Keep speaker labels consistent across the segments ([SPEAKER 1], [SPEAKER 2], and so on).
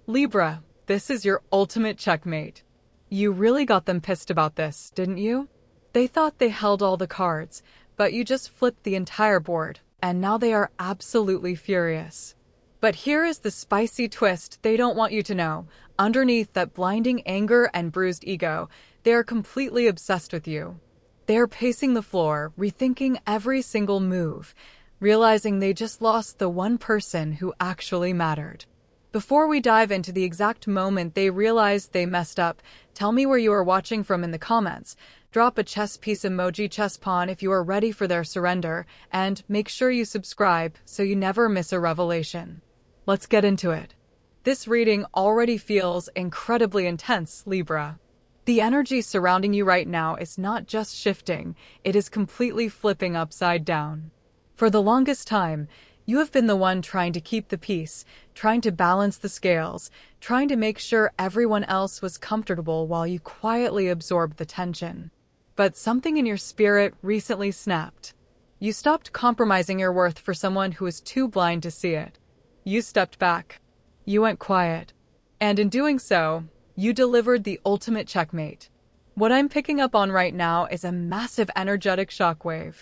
[SPEAKER 1] Libra, this is your ultimate checkmate. You really got them pissed about this, didn't you? They thought they held all the cards, but you just flipped the entire board, and now they are absolutely furious. But here is the spicy twist they don't want you to know. Underneath that blinding anger and bruised ego, they are completely obsessed with you. They are pacing the floor, rethinking every single move, realizing they just lost the one person who actually mattered. Before we dive into the exact moment they realized they messed up, tell me where you are watching from in the comments. Drop a chess piece emoji chess pawn if you are ready for their surrender, and make sure you subscribe so you never miss a revelation. Let's get into it. This reading already feels incredibly intense, Libra. The energy surrounding you right now is not just shifting, it is completely flipping upside down. For the longest time, you have been the one trying to keep the peace, trying to balance the scales, trying to make sure everyone else was comfortable while you quietly absorbed the tension. But something in your spirit recently snapped. You stopped compromising your worth for someone who was too blind to see it. You stepped back. You went quiet. And in doing so, you delivered the ultimate checkmate. What I'm picking up on right now is a massive energetic shockwave.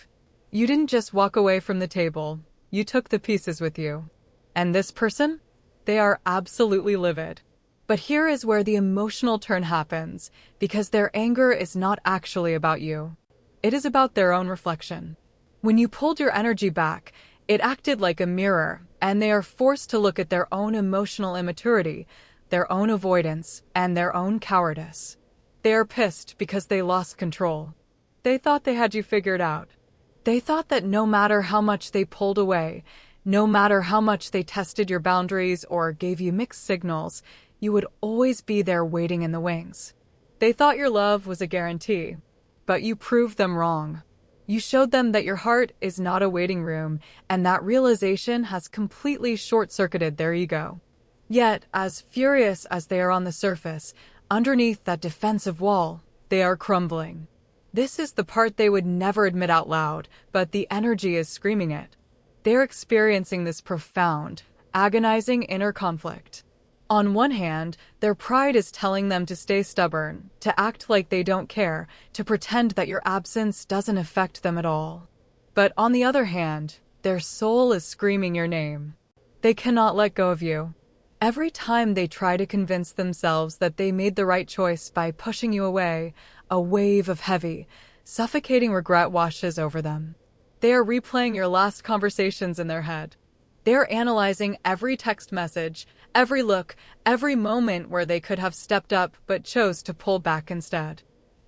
[SPEAKER 1] You didn't just walk away from the table. You took the pieces with you. And this person? They are absolutely livid. But here is where the emotional turn happens, because their anger is not actually about you. It is about their own reflection. When you pulled your energy back, it acted like a mirror, and they are forced to look at their own emotional immaturity, their own avoidance, and their own cowardice. They are pissed because they lost control. They thought they had you figured out. They thought that no matter how much they pulled away, no matter how much they tested your boundaries or gave you mixed signals, you would always be there waiting in the wings. They thought your love was a guarantee, but you proved them wrong. You showed them that your heart is not a waiting room, and that realization has completely short-circuited their ego. Yet, as furious as they are on the surface, underneath that defensive wall, they are crumbling. This is the part they would never admit out loud, but the energy is screaming it. They're experiencing this profound, agonizing inner conflict. On one hand, their pride is telling them to stay stubborn, to act like they don't care, to pretend that your absence doesn't affect them at all. But on the other hand, their soul is screaming your name. They cannot let go of you. Every time they try to convince themselves that they made the right choice by pushing you away, a wave of heavy, suffocating regret washes over them. They are replaying your last conversations in their head. They are analyzing every text message, every look, every moment where they could have stepped up but chose to pull back instead.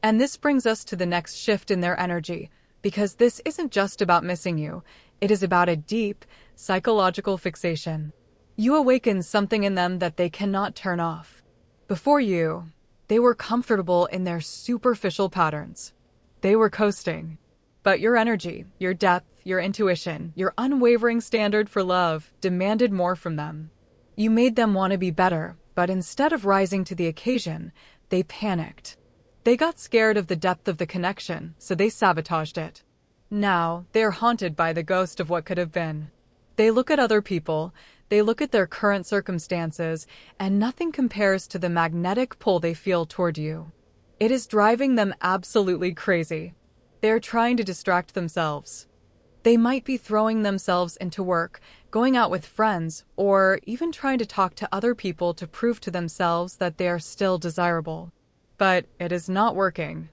[SPEAKER 1] And this brings us to the next shift in their energy, because this isn't just about missing you, it is about a deep, psychological fixation. You awaken something in them that they cannot turn off. Before you, they were comfortable in their superficial patterns. They were coasting. But your energy, your depth, your intuition, your unwavering standard for love demanded more from them. You made them want to be better, but instead of rising to the occasion, they panicked. They got scared of the depth of the connection, so they sabotaged it. Now, they are haunted by the ghost of what could have been. They look at other people, they look at their current circumstances, and nothing compares to the magnetic pull they feel toward you. It is driving them absolutely crazy. They are trying to distract themselves. They might be throwing themselves into work, going out with friends, or even trying to talk to other people to prove to themselves that they are still desirable. But it is not working.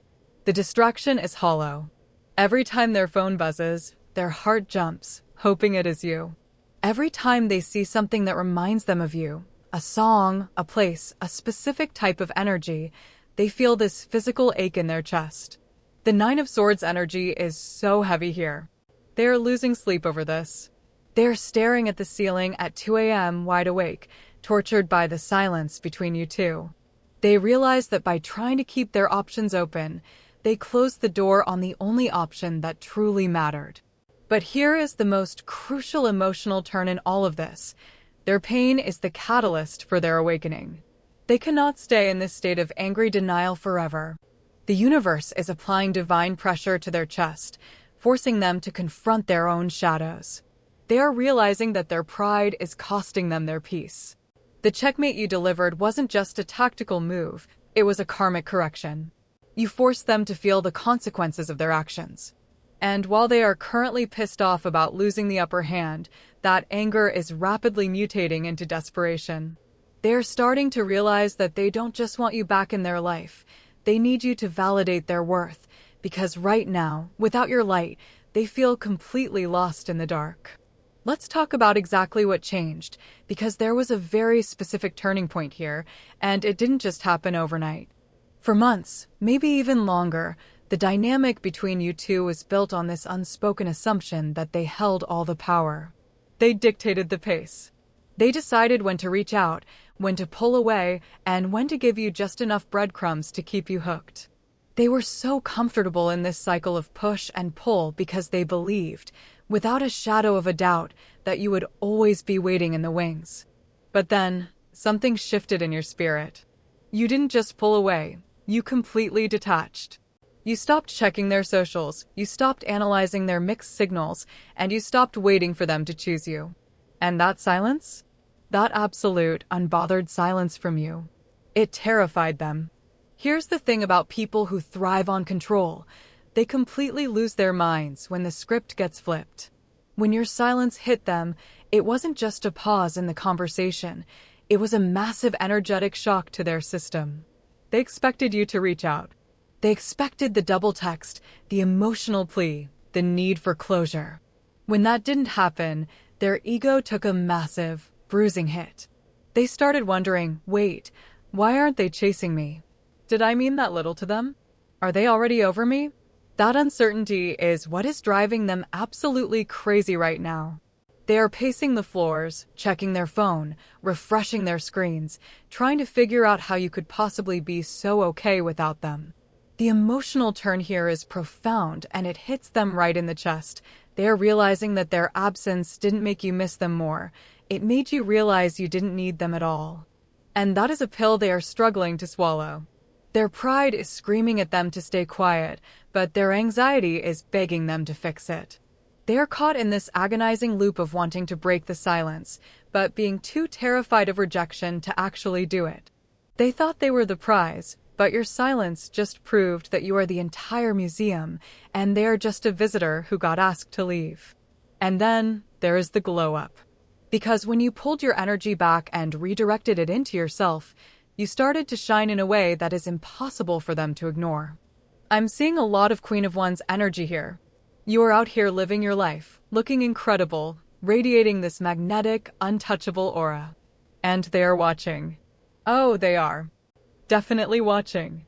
[SPEAKER 1] The distraction is hollow. Every time their phone buzzes, their heart jumps, hoping it is you. Every time they see something that reminds them of you, a song, a place, a specific type of energy, they feel this physical ache in their chest. The Nine of Swords energy is so heavy here. They are losing sleep over this. They are staring at the ceiling at 2 a.m. wide awake, tortured by the silence between you two. They realize that by trying to keep their options open, they closed the door on the only option that truly mattered. But here is the most crucial emotional turn in all of this. Their pain is the catalyst for their awakening. They cannot stay in this state of angry denial forever. The universe is applying divine pressure to their chest, forcing them to confront their own shadows. They are realizing that their pride is costing them their peace. The checkmate you delivered wasn't just a tactical move, it was a karmic correction. You forced them to feel the consequences of their actions. And while they are currently pissed off about losing the upper hand, that anger is rapidly mutating into desperation. They are starting to realize that they don't just want you back in their life. They need you to validate their worth, because right now, without your light, they feel completely lost in the dark. Let's talk about exactly what changed, because there was a very specific turning point here, and it didn't just happen overnight. For months, maybe even longer, the dynamic between you two was built on this unspoken assumption that they held all the power. They dictated the pace. They decided when to reach out, when to pull away, and when to give you just enough breadcrumbs to keep you hooked. They were so comfortable in this cycle of push and pull because they believed, without a shadow of a doubt, that you would always be waiting in the wings. But then, something shifted in your spirit. You didn't just pull away, you completely detached. You stopped checking their socials, you stopped analyzing their mixed signals, and you stopped waiting for them to choose you. And that silence? That absolute, unbothered silence from you. It terrified them. Here's the thing about people who thrive on control. They completely lose their minds when the script gets flipped. When your silence hit them, it wasn't just a pause in the conversation. It was a massive energetic shock to their system. They expected you to reach out. They expected the double text, the emotional plea, the need for closure. When that didn't happen, their ego took a massive, bruising hit. They started wondering, wait, why aren't they chasing me? Did I mean that little to them? Are they already over me? That uncertainty is what is driving them absolutely crazy right now. They are pacing the floors, checking their phone, refreshing their screens, trying to figure out how you could possibly be so okay without them. The emotional turn here is profound, and it hits them right in the chest. They are realizing that their absence didn't make you miss them more. It made you realize you didn't need them at all. And that is a pill they are struggling to swallow. Their pride is screaming at them to stay quiet, but their anxiety is begging them to fix it. They are caught in this agonizing loop of wanting to break the silence, but being too terrified of rejection to actually do it. They thought they were the prize, but your silence just proved that you are the entire museum, and they are just a visitor who got asked to leave. And then, there is the glow-up. Because when you pulled your energy back and redirected it into yourself, you started to shine in a way that is impossible for them to ignore. I'm seeing a lot of Queen of Wands energy here. You are out here living your life, looking incredible, radiating this magnetic, untouchable aura. And they are watching. Oh, they are. Definitely watching.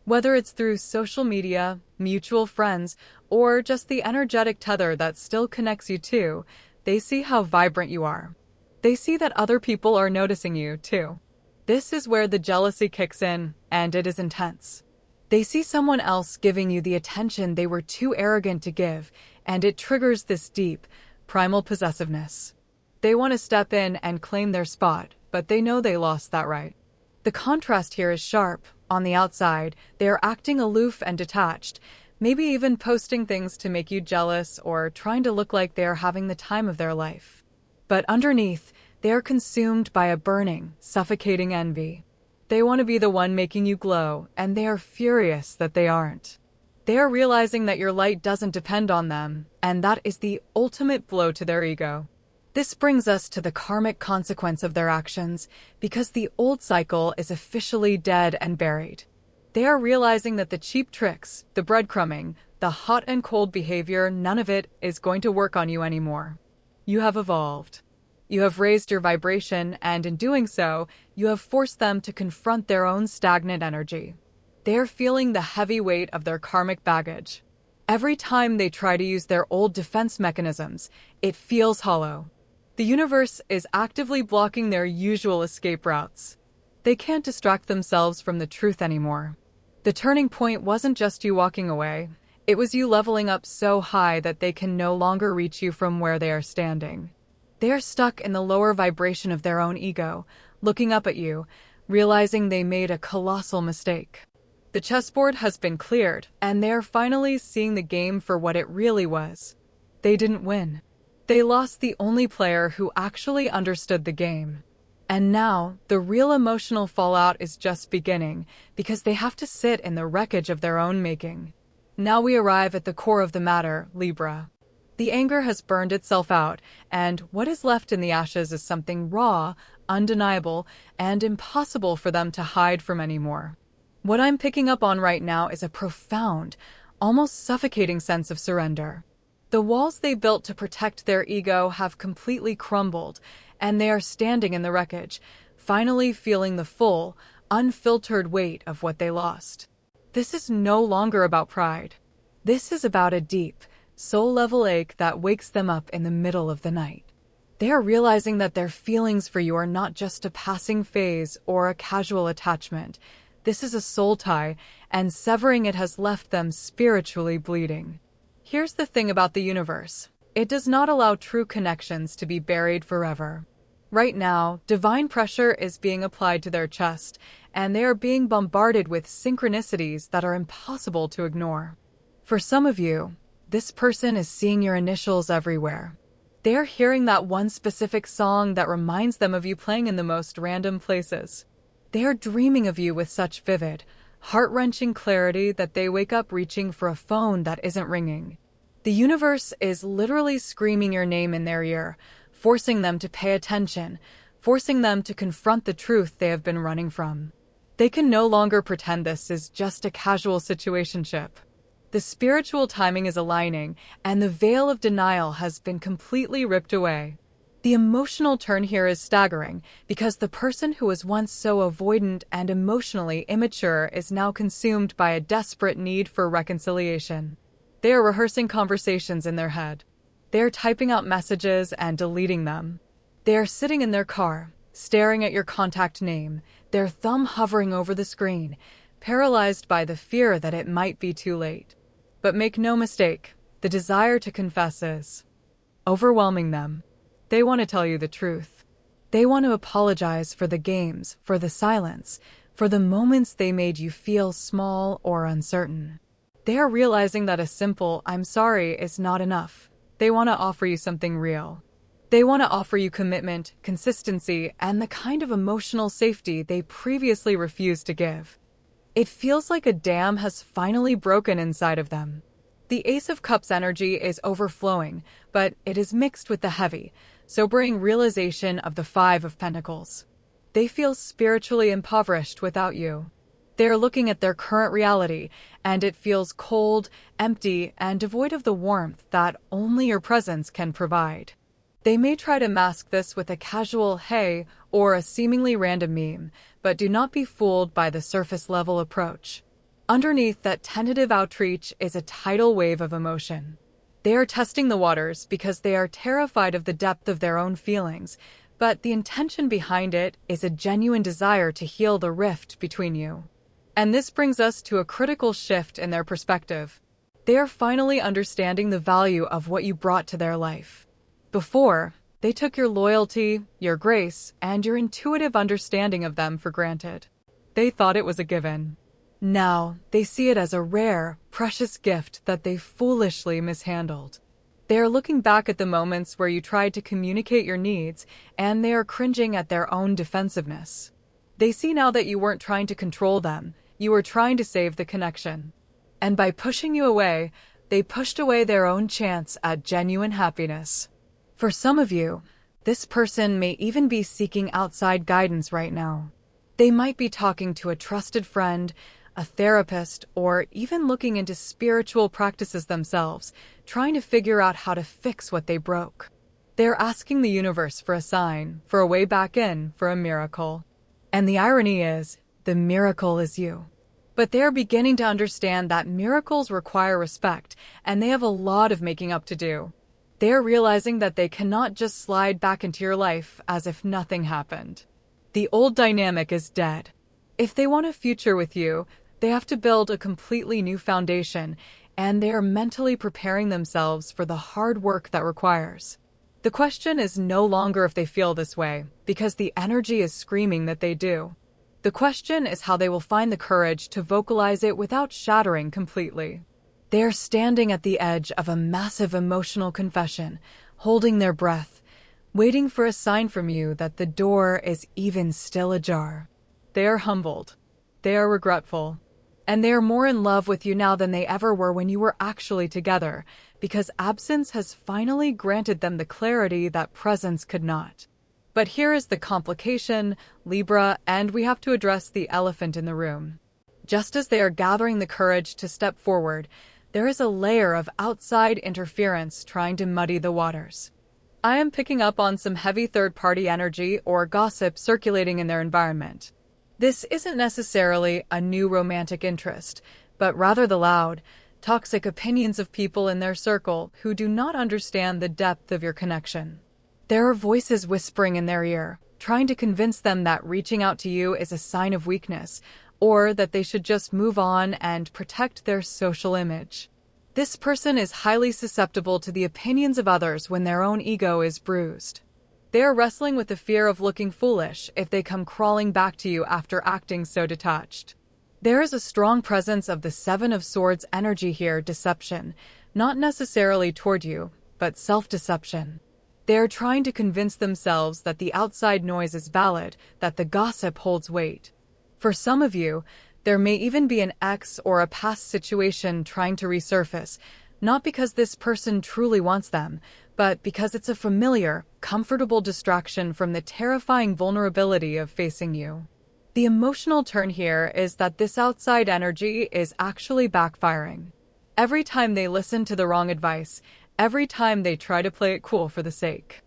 [SPEAKER 1] Whether it's through social media, mutual friends, or just the energetic tether that still connects you two, they see how vibrant you are. They see that other people are noticing you, too. This is where the jealousy kicks in, and it is intense. They see someone else giving you the attention they were too arrogant to give, and it triggers this deep, primal possessiveness. They want to step in and claim their spot, but they know they lost that right. The contrast here is sharp. On the outside, they are acting aloof and detached, maybe even posting things to make you jealous or trying to look like they are having the time of their life. But underneath, they are consumed by a burning, suffocating envy. They want to be the one making you glow, and they are furious that they aren't. They are realizing that your light doesn't depend on them, and that is the ultimate blow to their ego. This brings us to the karmic consequence of their actions, because the old cycle is officially dead and buried. They are realizing that the cheap tricks, the breadcrumbing, the hot and cold behavior, none of it is going to work on you anymore. You have evolved. You have raised your vibration, and in doing so, you have forced them to confront their own stagnant energy. They are feeling the heavy weight of their karmic baggage. Every time they try to use their old defense mechanisms, it feels hollow. The universe is actively blocking their usual escape routes. They can't distract themselves from the truth anymore. The turning point wasn't just you walking away. It was you leveling up so high that they can no longer reach you from where they are standing. They are stuck in the lower vibration of their own ego, looking up at you, realizing they made a colossal mistake. The chessboard has been cleared, and they are finally seeing the game for what it really was. They didn't win. They lost the only player who actually understood the game. And now, the real emotional fallout is just beginning, because they have to sit in the wreckage of their own making. Now we arrive at the core of the matter, Libra. The anger has burned itself out, and what is left in the ashes is something raw, undeniable, and impossible for them to hide from anymore. What I'm picking up on right now is a profound, almost suffocating sense of surrender. The walls they built to protect their ego have completely crumbled, and they are standing in the wreckage, finally feeling the full, unfiltered weight of what they lost. This is no longer about pride. This is about a deep, soul-level ache that wakes them up in the middle of the night. They are realizing that their feelings for you are not just a passing phase or a casual attachment. This is a soul tie, and severing it has left them spiritually bleeding. Here's the thing about the universe. It does not allow true connections to be buried forever. Right now, divine pressure is being applied to their chest, and they are being bombarded with synchronicities that are impossible to ignore. For some of you, this person is seeing your initials everywhere. They are hearing that one specific song that reminds them of you playing in the most random places. They are dreaming of you with such vivid, heart-wrenching clarity that they wake up reaching for a phone that isn't ringing. The universe is literally screaming your name in their ear, forcing them to pay attention, forcing them to confront the truth they have been running from. They can no longer pretend this is just a casual situationship. The spiritual timing is aligning, and the veil of denial has been completely ripped away. The emotional turn here is staggering, because the person who was once so avoidant and emotionally immature is now consumed by a desperate need for reconciliation. They are rehearsing conversations in their head. They are typing out messages and deleting them. They are sitting in their car, staring at your contact name, their thumb hovering over the screen, paralyzed by the fear that it might be too late. But make no mistake, the desire to confess is overwhelming them. They want to tell you the truth. They want to apologize for the games, for the silence, for the moments they made you feel small or uncertain. They are realizing that a simple "I'm sorry" is not enough. They want to offer you something real. They want to offer you commitment, consistency, and the kind of emotional safety they previously refused to give. It feels like a dam has finally broken inside of them. The Ace of Cups energy is overflowing, but it is mixed with the heavy, sobering realization of the Five of Pentacles. They feel spiritually impoverished without you. They are looking at their current reality, and it feels cold, empty, and devoid of the warmth that only your presence can provide. They may try to mask this with a casual "hey" or a seemingly random meme, but do not be fooled by the surface-level approach. Underneath that tentative outreach is a tidal wave of emotion. They are testing the waters because they are terrified of the depth of their own feelings, but the intention behind it is a genuine desire to heal the rift between you. And this brings us to a critical shift in their perspective. They are finally understanding the value of what you brought to their life. Before, they took your loyalty, your grace, and your intuitive understanding of them for granted. They thought it was a given. Now, they see it as a rare, precious gift that they foolishly mishandled. They are looking back at the moments where you tried to communicate your needs, and they are cringing at their own defensiveness. They see now that you weren't trying to control them, you were trying to save the connection. And by pushing you away, they pushed away their own chance at genuine happiness. For some of you, this person may even be seeking outside guidance right now. They might be talking to a trusted friend, a therapist, or even looking into spiritual practices themselves, trying to figure out how to fix what they broke. They're asking the universe for a sign, for a way back in, for a miracle. And the irony is, the miracle is you. But they're beginning to understand that miracles require respect, and they have a lot of making up to do. They're realizing that they cannot just slide back into your life as if nothing happened. The old dynamic is dead. If they want a future with you, they have to build a completely new foundation, and they are mentally preparing themselves for the hard work that requires. The question is no longer if they feel this way, because the energy is screaming that they do. The question is how they will find the courage to vocalize it without shattering completely. They are standing at the edge of a massive emotional confession, holding their breath, waiting for a sign from you that the door is even still ajar. They are humbled. They are regretful. And they are more in love with you now than they ever were when you were actually together, because absence has finally granted them the clarity that presence could not. But here is the complication, Libra, and we have to address the elephant in the room. Just as they are gathering the courage to step forward, there is a layer of outside interference trying to muddy the waters. I am picking up on some heavy third-party energy or gossip circulating in their environment. This isn't necessarily a new romantic interest, but rather the loud, toxic opinions of people in their circle who do not understand the depth of your connection. There are voices whispering in their ear, trying to convince them that reaching out to you is a sign of weakness, or that they should just move on and protect their social image. This person is highly susceptible to the opinions of others when their own ego is bruised. They are wrestling with the fear of looking foolish if they come crawling back to you after acting so detached. There is a strong presence of the Seven of Swords energy here, deception, not necessarily toward you, but self-deception. They are trying to convince themselves that the outside noise is valid, that the gossip holds weight. For some of you, there may even be an ex or a past situation trying to resurface, not because this person truly wants them, but because it's a familiar, comfortable distraction from the terrifying vulnerability of facing you. The emotional turn here is that this outside energy is actually backfiring. Every time they listen to the wrong advice, every time they try to play it cool for the sake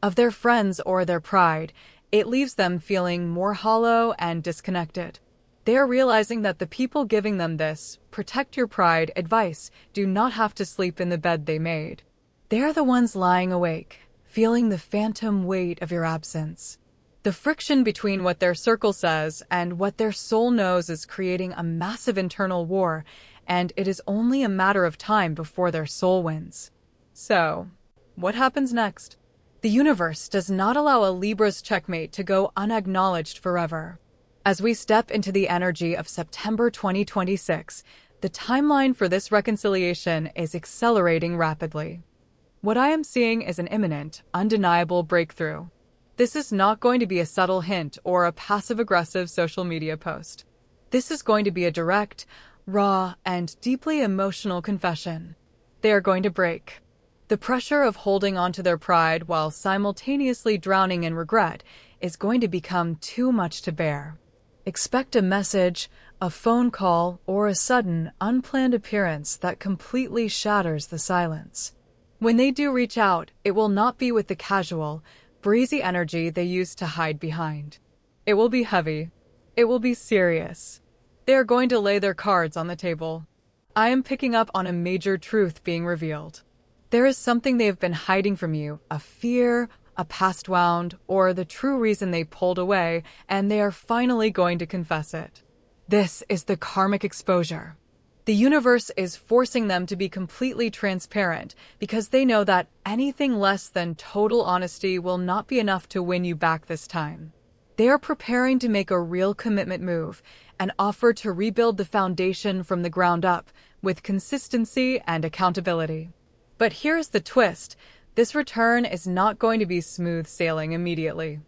[SPEAKER 1] of their friends or their pride, it leaves them feeling more hollow and disconnected. They are realizing that the people giving them this protect your pride advice do not have to sleep in the bed they made. They are the ones lying awake, feeling the phantom weight of your absence. The friction between what their circle says and what their soul knows is creating a massive internal war, and it is only a matter of time before their soul wins. So, what happens next? The universe does not allow a Libra's checkmate to go unacknowledged forever. As we step into the energy of September 2026, the timeline for this reconciliation is accelerating rapidly. What I am seeing is an imminent, undeniable breakthrough. This is not going to be a subtle hint or a passive-aggressive social media post. This is going to be a direct, raw, and deeply emotional confession. They are going to break. The pressure of holding onto their pride while simultaneously drowning in regret is going to become too much to bear. Expect a message, a phone call, or a sudden, unplanned appearance that completely shatters the silence. When they do reach out, it will not be with the casual, breezy energy they used to hide behind. It will be heavy. It will be serious. They are going to lay their cards on the table. I am picking up on a major truth being revealed. There is something they have been hiding from you, a fear, a past wound, or the true reason they pulled away, and they are finally going to confess it. This is the karmic exposure. The universe is forcing them to be completely transparent because they know that anything less than total honesty will not be enough to win you back this time. They are preparing to make a real commitment move and offer to rebuild the foundation from the ground up with consistency and accountability. But here's the twist. This return is not going to be smooth sailing immediately.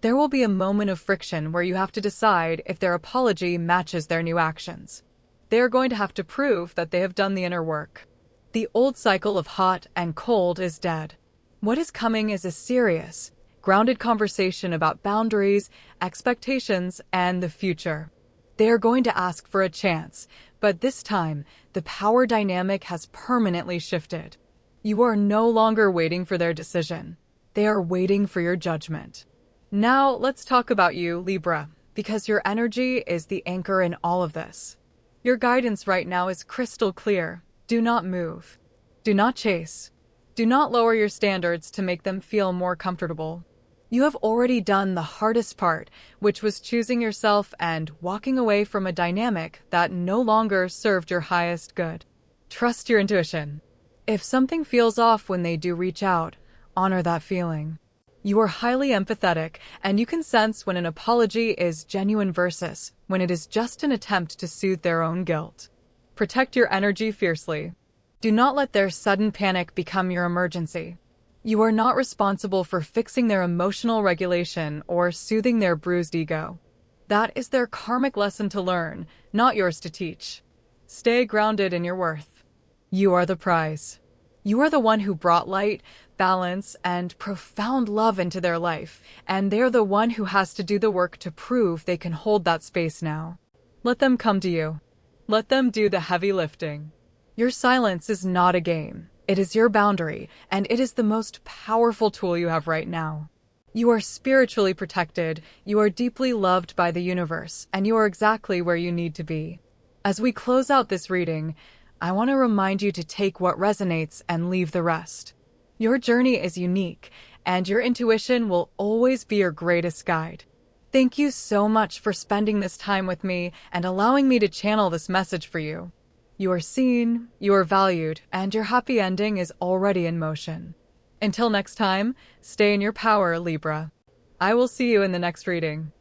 [SPEAKER 1] There will be a moment of friction where you have to decide if their apology matches their new actions. They are going to have to prove that they have done the inner work. The old cycle of hot and cold is dead. What is coming is a serious, grounded conversation about boundaries, expectations, and the future. They are going to ask for a chance, but this time, the power dynamic has permanently shifted. You are no longer waiting for their decision. They are waiting for your judgment. Now, let's talk about you, Libra, because your energy is the anchor in all of this. Your guidance right now is crystal clear. Do not move. Do not chase. Do not lower your standards to make them feel more comfortable. You have already done the hardest part, which was choosing yourself and walking away from a dynamic that no longer served your highest good. Trust your intuition. If something feels off when they do reach out, honor that feeling. You are highly empathetic, and you can sense when an apology is genuine versus when it is just an attempt to soothe their own guilt. Protect your energy fiercely. Do not let their sudden panic become your emergency. You are not responsible for fixing their emotional regulation or soothing their bruised ego. That is their karmic lesson to learn, not yours to teach. Stay grounded in your worth. You are the prize. You are the one who brought light, balance, and profound love into their life, and they're the one who has to do the work to prove they can hold that space now. Let them come to you. Let them do the heavy lifting. Your silence is not a game. It is your boundary, and it is the most powerful tool you have right now. You are spiritually protected, you are deeply loved by the universe, and you are exactly where you need to be. As we close out this reading, I want to remind you to take what resonates and leave the rest. Your journey is unique, and your intuition will always be your greatest guide. Thank you so much for spending this time with me and allowing me to channel this message for you. You are seen, you are valued, and your happy ending is already in motion. Until next time, stay in your power, Libra. I will see you in the next reading.